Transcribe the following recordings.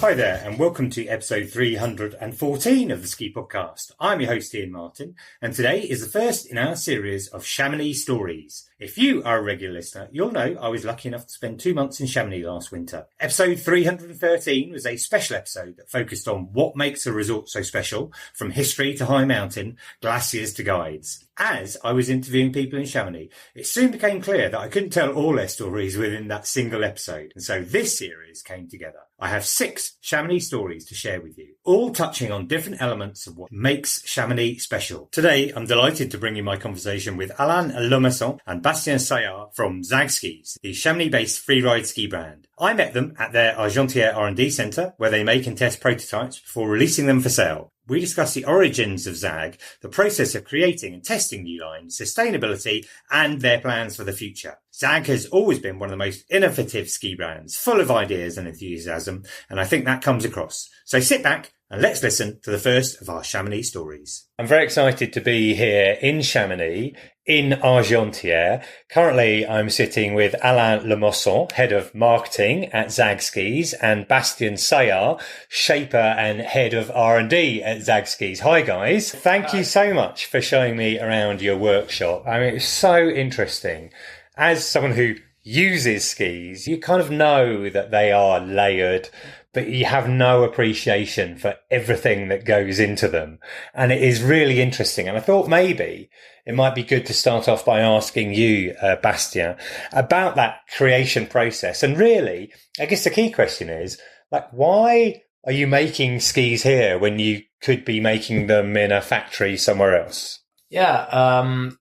Hi there, and welcome to episode 314 of the Ski Podcast. I'm your host, Iain Martin, and today is the first in our series of Chamonix Stories. If you are a regular listener, you'll know I was lucky enough to spend 2 months in Chamonix last winter. Episode 313 was a special episode that focused on what makes a resort so special, from history to high mountain, glaciers to guides. As I was interviewing people in Chamonix, it soon became clear that I couldn't tell all their stories within that single episode, and so this series came together. I have 6 Chamonix stories to share with you, all touching on different elements of what makes Chamonix special. Today, I'm delighted to bring you my conversation with Alain Lemasson and Bastien Saillard from Zag Skis, the Chamonix-based freeride ski brand. I met them at their Argentière R&D centre, where they make and test prototypes before releasing them for sale. We discuss the origins of Zag, the process of creating and testing new lines, sustainability, and their plans for the future. Zag has always been one of the most innovative ski brands, full of ideas and enthusiasm, and I think that comes across. So sit back and let's listen to the first of our Chamonix stories. I'm very excited to be here in Chamonix, in Argentière. Currently, I'm sitting with Alain Lemasson, Head of Marketing at Zag Skis, and Bastien Saillard, Shaper and Head of R&D at Zag Skis. Hi, guys. Thank you so much for showing me around your workshop. I mean, it's so interesting. As someone who uses skis, you kind of know that they are layered, but you have no appreciation for everything that goes into them. And it is really interesting. And I thought maybe it might be good to start off by asking you, Bastien, about that creation process. And really, I guess the key question is, like, why are you making skis here when you could be making them in a factory somewhere else? Yeah,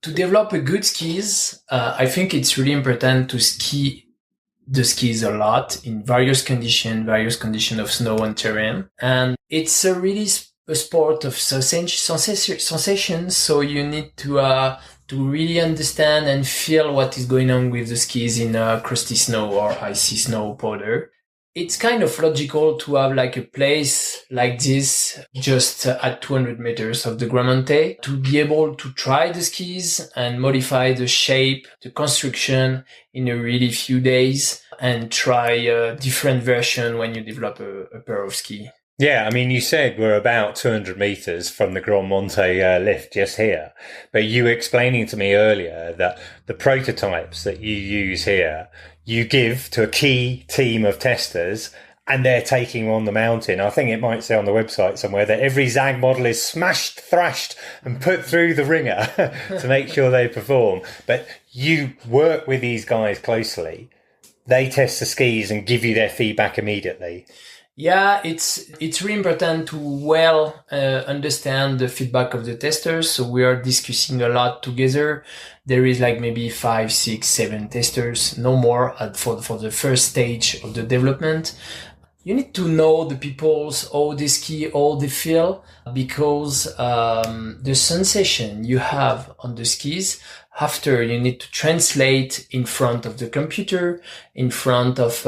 to develop a good skis, I think it's really important to ski the skis a lot in various conditions of snow and terrain. And it's a really a sport of sensations, so you need to really understand and feel what is going on with the skis in crusty snow or icy snow powder. It's kind of logical to have like a place like this just at 200 meters of the Grand Montée to be able to try the skis and modify the shape, the construction in a really few days and try a different version when you develop a pair of ski. Yeah, I mean, you said we're about 200 meters from the Grand Montée lift just here, but you were explaining to me earlier that the prototypes that you use here, you give to a key team of testers and they're taking on the mountain. I think it might say on the website somewhere that every Zag model is smashed, thrashed and put through the wringer to make sure they perform. But you work with these guys closely. They test the skis and give you their feedback immediately. Yeah, it's really important to understand the feedback of the testers. So we are discussing a lot together. There is like maybe 5, 6, 7 testers, no more for the first stage of the development. You need to know the people's, how they ski, how they feel, because the sensation you have on the skis after you need to translate in front of the computer, in front of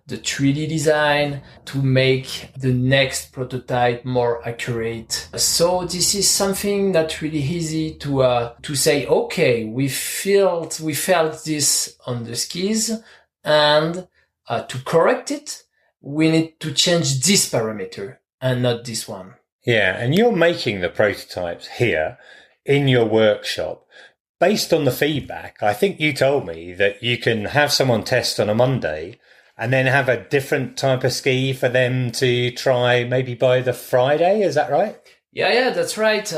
the 3D design to make the next prototype more accurate. So this is something that's really easy to say, okay, we felt this on the skis, and to correct it, we need to change this parameter and not this one. Yeah, and you're making the prototypes here in your workshop based on the feedback. I think you told me that you can have someone test on a Monday and then have a different type of ski for them to try maybe by the Friday. Is that right? Yeah, that's right.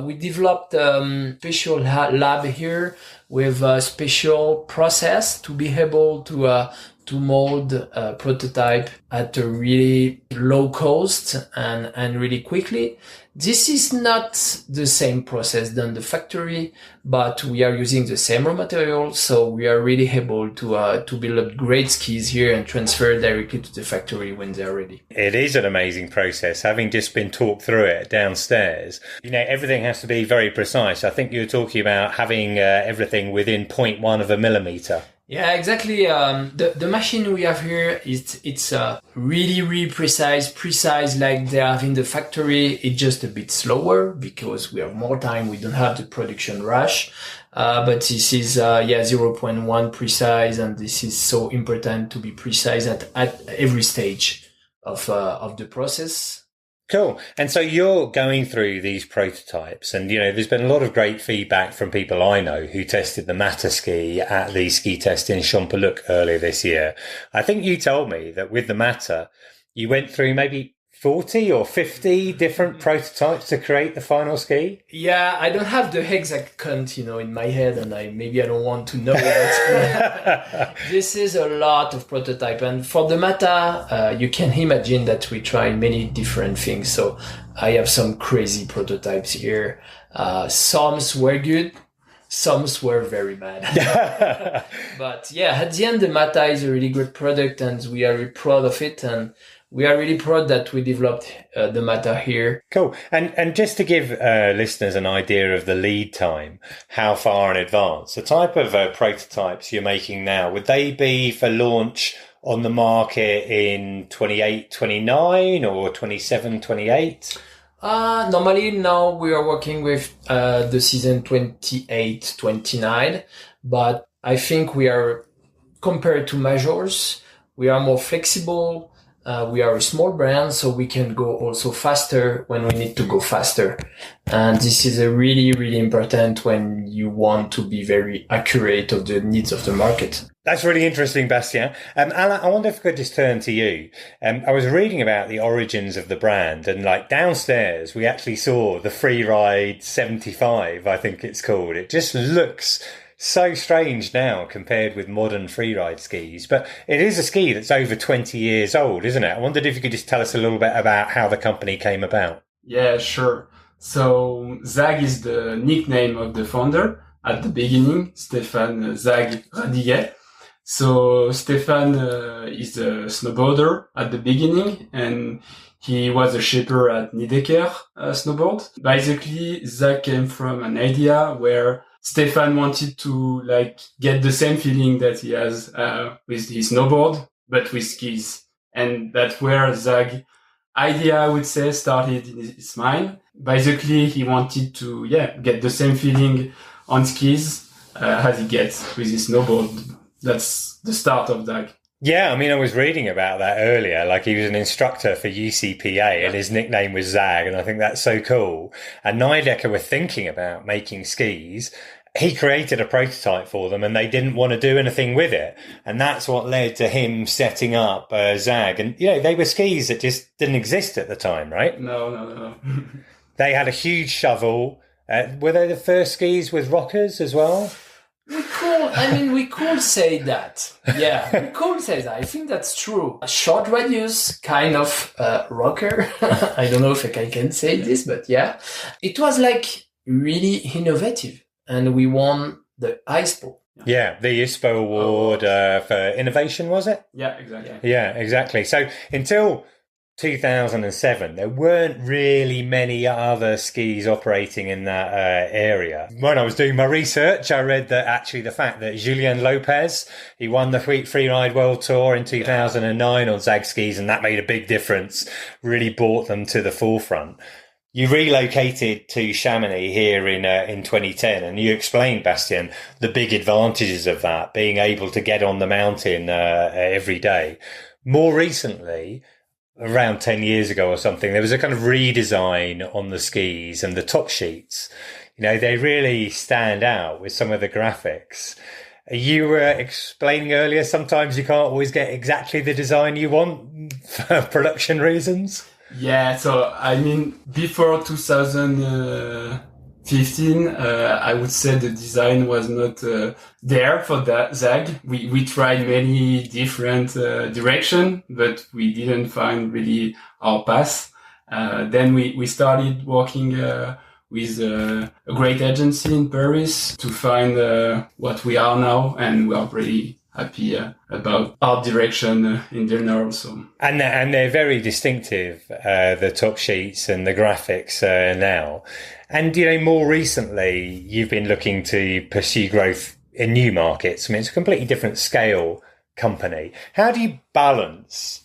We developed a special lab here with a special process to be able to mold a prototype at a really low cost and really quickly. This is not the same process than the factory, but we are using the same raw material, so we are really able to build up great skis here and transfer directly to the factory when they're ready. It is an amazing process, having just been talked through it downstairs. You know, everything has to be very precise. I think you were talking about having everything within 0.1 of a millimeter. Yeah, exactly. The machine we have here, it's really precise like they have in the factory. It's just a bit slower because we have more time. We don't have the production rush. But this is 0.1 precise, and this is so important to be precise at every stage of the process. Cool. And so you're going through these prototypes and, there's been a lot of great feedback from people I know who tested the Matter ski at the ski test in Champoluc earlier this year. I think you told me that with the Matter, you went through maybe 40 or 50 different prototypes to create the final ski? Yeah, I don't have the exact count, in my head, and I don't want to know it. This is a lot of prototype. And for the Mata, you can imagine that we try many different things. So I have some crazy prototypes here. Some were good. Some were very bad. But yeah, at the end, the Mata is a really good product and we are really proud of it. And we are really proud that we developed the Mata here. Cool. And just to give listeners an idea of the lead time, how far in advance, the type of prototypes you're making now, would they be for launch on the market in 28, 29 or 27, 28? Normally now we are working with the season 28, 29, but I think we are, compared to majors, we are more flexible. We are a small brand, so we can go also faster when we need to go faster. And this is a really, really important when you want to be very accurate of the needs of the market. That's really interesting, Bastien. Alain, I wonder if I could just turn to you. I was reading about the origins of the brand and downstairs, we actually saw the Freeride 75, I think it's called. It just looks so strange now compared with modern freeride skis, but it is a ski that's over 20 years old, isn't it? I wondered if you could just tell us a little bit about how the company came about. Yeah, sure. So Zag is the nickname of the founder at the beginning, Stéphane Zag Radiguet. So Stéphane is a snowboarder at the beginning and he was a shaper at Niedecker snowboard. Basically, Zag came from an idea where Stéphane wanted to get the same feeling that he has with his snowboard, but with skis. And that's where Zag idea, I would say, started in his mind. Basically, he wanted to, get the same feeling on skis as he gets with his snowboard. That's the start of Zag. Yeah, I was reading about that earlier. He was an instructor for UCPA and his nickname was Zag. And I think that's so cool. And Niedecker were thinking about making skis. He created a prototype for them and they didn't want to do anything with it. And that's what led to him setting up Zag. And, they were skis that just didn't exist at the time, right? No. They had a huge shovel. Were they the first skis with rockers as well? We could say that. Yeah, we could say that. I think that's true. A short radius, kind of rocker. I don't know if I can say this, but yeah. It was really innovative. And we won the ISPO. Yeah, the ISPO award for innovation, was it? Yeah, exactly. Yeah, exactly. So until 2007, there weren't really many other skis operating in that area. When I was doing my research, I read that actually the fact that Julien Lopez, he won the Freeride World Tour in 2009 on Zag Skis, and that made a big difference, really brought them to the forefront. You relocated to Chamonix here in 2010, and you explained, Bastien, the big advantages of that, being able to get on the mountain every day. More recently, around 10 years ago or something, there was a kind of redesign on the skis and the top sheets. They really stand out with some of the graphics. You were explaining earlier, sometimes you can't always get exactly the design you want for production reasons. Yeah, so before 2015, I would say the design was not there for that Zag. We tried many different direction, but we didn't find really our path. Then we started working with a great agency in Paris to find what we are now, and we are pretty happy about our direction in general. So and they're very distinctive, the top sheets and the graphics now. And more recently, you've been looking to pursue growth in new markets. It's a completely different scale company. How do you balance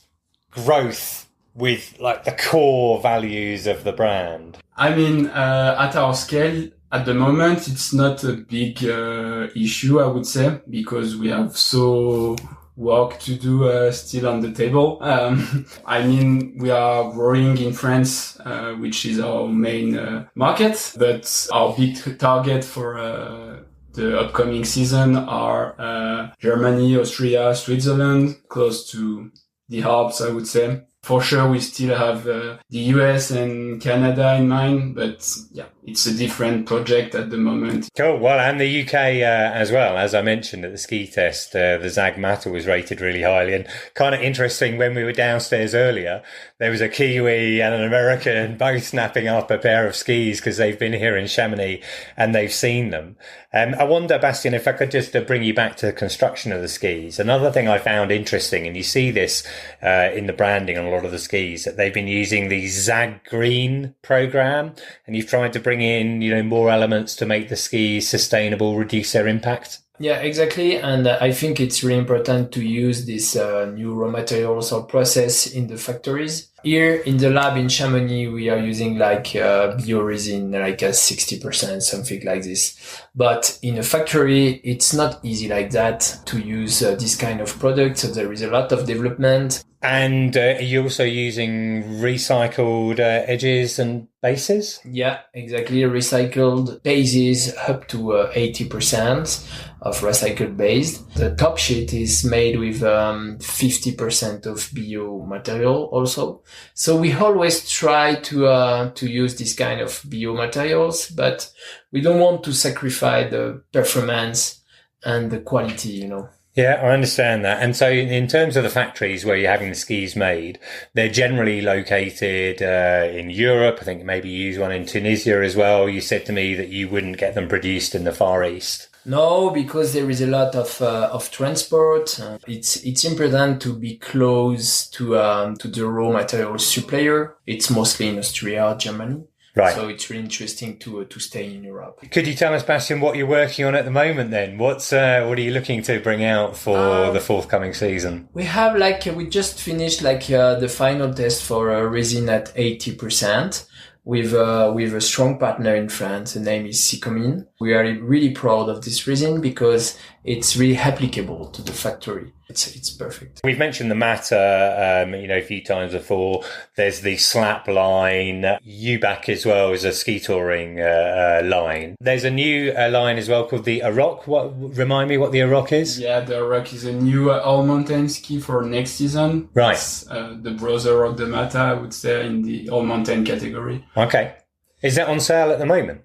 growth with the core values of the brand? At our scale, at the moment, it's not a big issue, I would say, because we have so work to do still on the table. I mean, we are growing in France, which is our main market, but our big target for the upcoming season are Germany, Austria, Switzerland, close to the Alps, I would say. For sure, we still have the US and Canada in mind, but yeah, it's a different project at the moment. Cool. Well, and the UK as well. As I mentioned at the ski test, the Zag Matter was rated really highly. And kind of interesting, when we were downstairs earlier, there was a Kiwi and an American both snapping up a pair of skis because they've been here in Chamonix and they've seen them. I wonder, Bastien, if I could just bring you back to the construction of the skis. Another thing I found interesting, and you see this in the branding on a lot of the skis, that they've been using the ZAGreen program, and you've tried to bring in, more elements to make the skis sustainable, reduce their impact. Yeah, exactly. And I think it's really important to use this new raw materials or process in the factories. Here in the lab in Chamonix, we are using bioresin, 60%, something like this. But in a factory, it's not easy like that to use this kind of product. So there is a lot of development. And are you also using recycled edges and bases? Yeah, exactly. Recycled bases up to 80% of recycled base. The Topsheet is made with 50% of bio material also. So we always try to use this kind of bio materials, but we don't want to sacrifice the performance and the quality, Yeah, I understand that. And so in terms of the factories where you're having the skis made, they're generally located in Europe. I think maybe you use one in Tunisia as well. You said to me that you wouldn't get them produced in the Far East. No, because there is a lot of transport. It's important to be close to the raw material supplier. It's mostly in Austria, Germany. Right. So it's really interesting to stay in Europe. Could you tell us, Bastien, what you're working on at the moment then? What are you looking to bring out for the forthcoming season? We have we just finished the final test for resin at 80%. With a strong partner in France. The name is Sicomin. We are really proud of this resin because it's really applicable to the factory. It's perfect. We've mentioned the Matter, a few times before. There's the slap line. UBAC as well is a ski touring line. There's a new line as well called the AROC. Remind me what the AROC is? Yeah, the AROC is a new all-mountain ski for next season. Right. It's the brother of the Matter, I would say, in the all-mountain category. Okay. Is that on sale at the moment?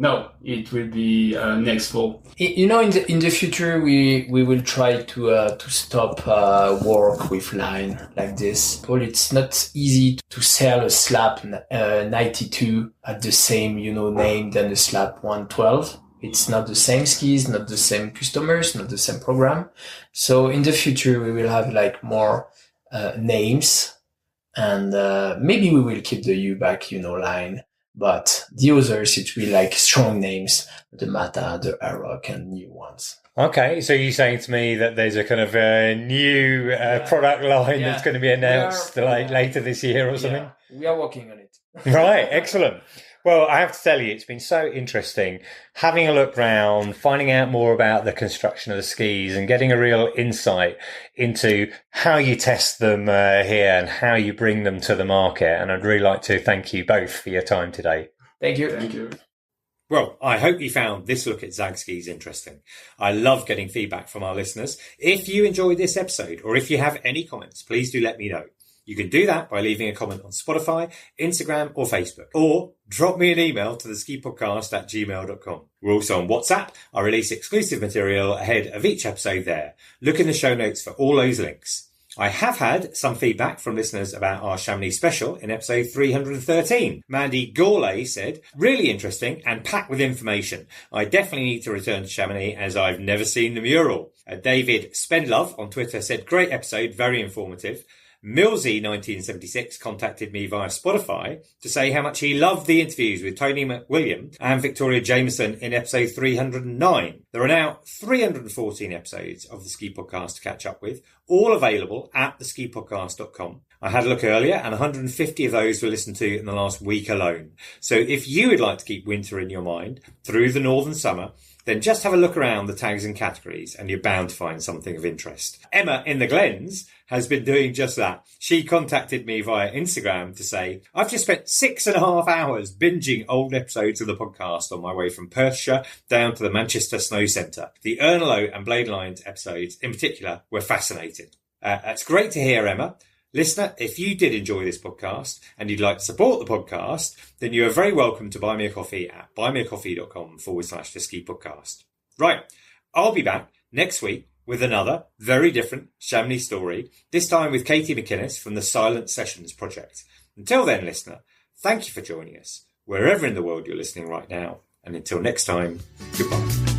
No, it will be next fall. In the future, we will try to stop work with line like this. Well, it's not easy to sell a slap 92 at the same name than the slap 112. It's not the same skis, not the same customers, not the same program. So in the future, we will have more names, and maybe we will keep the UBAC line. But the others, it will be strong names, the Mata, the AROC, and new ones. Okay, so you're saying to me that there's a kind of a new product line that's going to be announced later this year or something? We are working on it. Right, excellent. Well, I have to tell you, it's been so interesting having a look round, finding out more about the construction of the skis and getting a real insight into how you test them here and how you bring them to the market. And I'd really like to thank you both for your time today. Thank you. Thank you. Well, I hope you found this look at Zag Skis interesting. I love getting feedback from our listeners. If you enjoyed this episode or if you have any comments, please do let me know. You can do that by leaving a comment on Spotify, Instagram or Facebook, or drop me an email to theskipodcast@gmail.com. We're also on WhatsApp. I release exclusive material ahead of each episode there. Look in the show notes for all those links. I have had some feedback from listeners about our Chamonix special in episode 313. Mandy Gourley said, really interesting and packed with information. I definitely need to return to Chamonix as I've never seen the mural. David Spendlove on Twitter said, great episode, very informative. Millsy 1976 contacted me via Spotify to say how much he loved the interviews with Tony McWilliam and Victoria Jameson in episode 309. There are now 314 episodes of the Ski Podcast to catch up with, all available at theskipodcast.com. I had a look earlier and 150 of those were listened to in the last week alone. So if you would like to keep winter in your mind through the northern summer, then just have a look around the tags and categories and you're bound to find something of interest. Emma in the Glens has been doing just that. She contacted me via Instagram to say, I've just spent 6.5 hours binging old episodes of the podcast on my way from Perthshire down to the Manchester Snow Centre. The Ernlow and Blade Lines episodes in particular were fascinating. That's great to hear, Emma. Listener, if you did enjoy this podcast and you'd like to support the podcast, then you are very welcome to buy me a coffee at buymeacoffee.com/The Ski Podcast. Right, I'll be back next week with another very different Chamonix story, this time with Katie McInnes from the Silent Sessions project. Until then, listener, thank you for joining us, wherever in the world you're listening right now. And until next time, goodbye.